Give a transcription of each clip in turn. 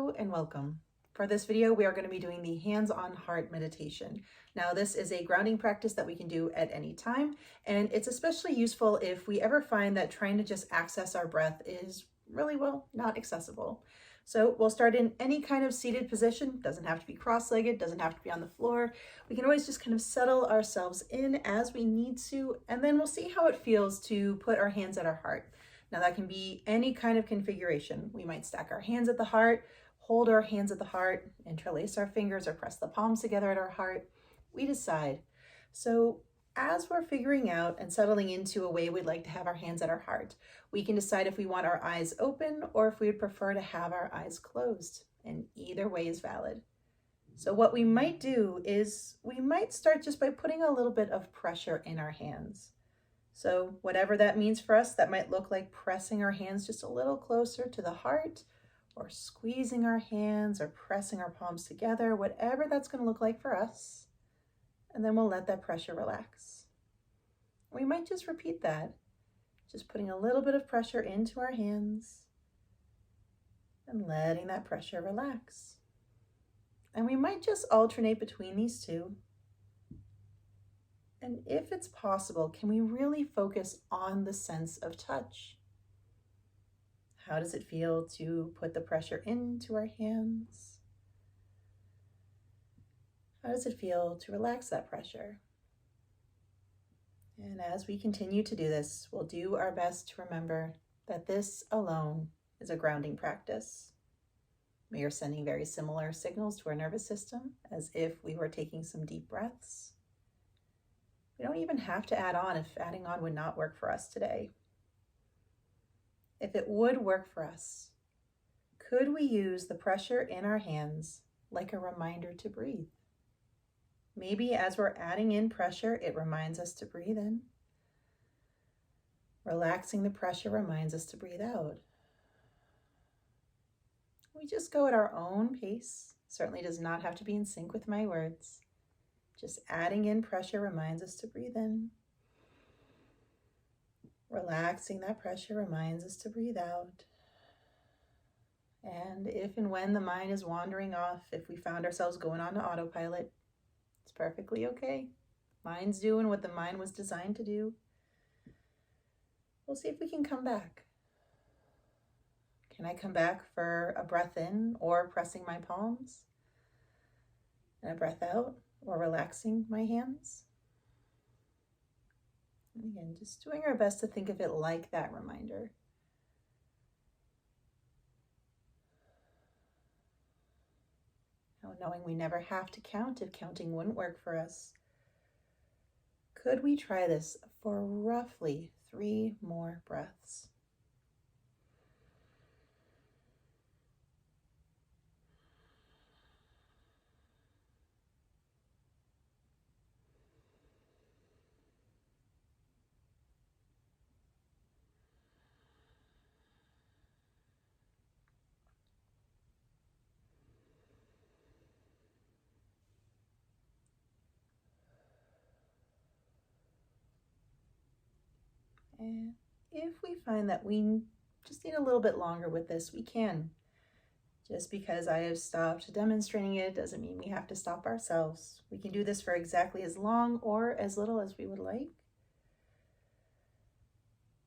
Hello and welcome. For this video, we are going to be doing the hands-on heart meditation. Now, this is a grounding practice that we can do at any time, and it's especially useful if we ever find that trying to just access our breath is really, well, not accessible. So we'll start in any kind of seated position. Doesn't have to be cross-legged, doesn't have to be on the floor. We can always just kind of settle ourselves in as we need to, and then we'll see how it feels to put our hands at our heart. Now that can be any kind of configuration. We might stack our hands at the heart, hold our hands at the heart, interlace our fingers, or press the palms together at our heart. We decide. So as we're figuring out and settling into a way we'd like to have our hands at our heart, we can decide if we want our eyes open or if we would prefer to have our eyes closed. And either way is valid. So what we might do is we might start just by putting a little bit of pressure in our hands. So whatever that means for us, that might look like pressing our hands just a little closer to the heart, or squeezing our hands, or pressing our palms together, whatever that's going to look like for us. And then we'll let that pressure relax. We might just repeat that, just putting a little bit of pressure into our hands and letting that pressure relax. And we might just alternate between these two. And if it's possible, can we really focus on the sense of touch? How does it feel to put the pressure into our hands? How does it feel to relax that pressure? And as we continue to do this, we'll do our best to remember that this alone is a grounding practice. We are sending very similar signals to our nervous system as if we were taking some deep breaths. We don't even have to add on if adding on would not work for us today. If it would work for us, could we use the pressure in our hands like a reminder to breathe? Maybe as we're adding in pressure, it reminds us to breathe in. Relaxing the pressure reminds us to breathe out. We just go at our own pace. Certainly does not have to be in sync with my words. Just adding in pressure reminds us to breathe in. Relaxing that pressure reminds us to breathe out. And if and when the mind is wandering off, if we found ourselves going on to autopilot, it's perfectly okay. Mind's doing what the mind was designed to do. We'll see if we can come back. Can I come back for a breath in or pressing my palms? And a breath out or relaxing my hands? And again, just doing our best to think of it like that reminder. Now, knowing we never have to count if counting wouldn't work for us, could we try this for roughly 3 more breaths? And if we find that we just need a little bit longer with this, we can. Just because I have stopped demonstrating it doesn't mean we have to stop ourselves. We can do this for exactly as long or as little as we would like.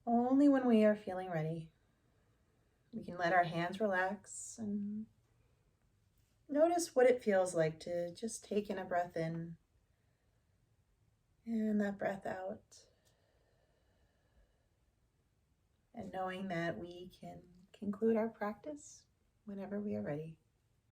Only when we are feeling ready. We can let our hands relax and notice what it feels like to just take in a breath in and that breath out. And knowing that we can conclude our practice whenever we are ready.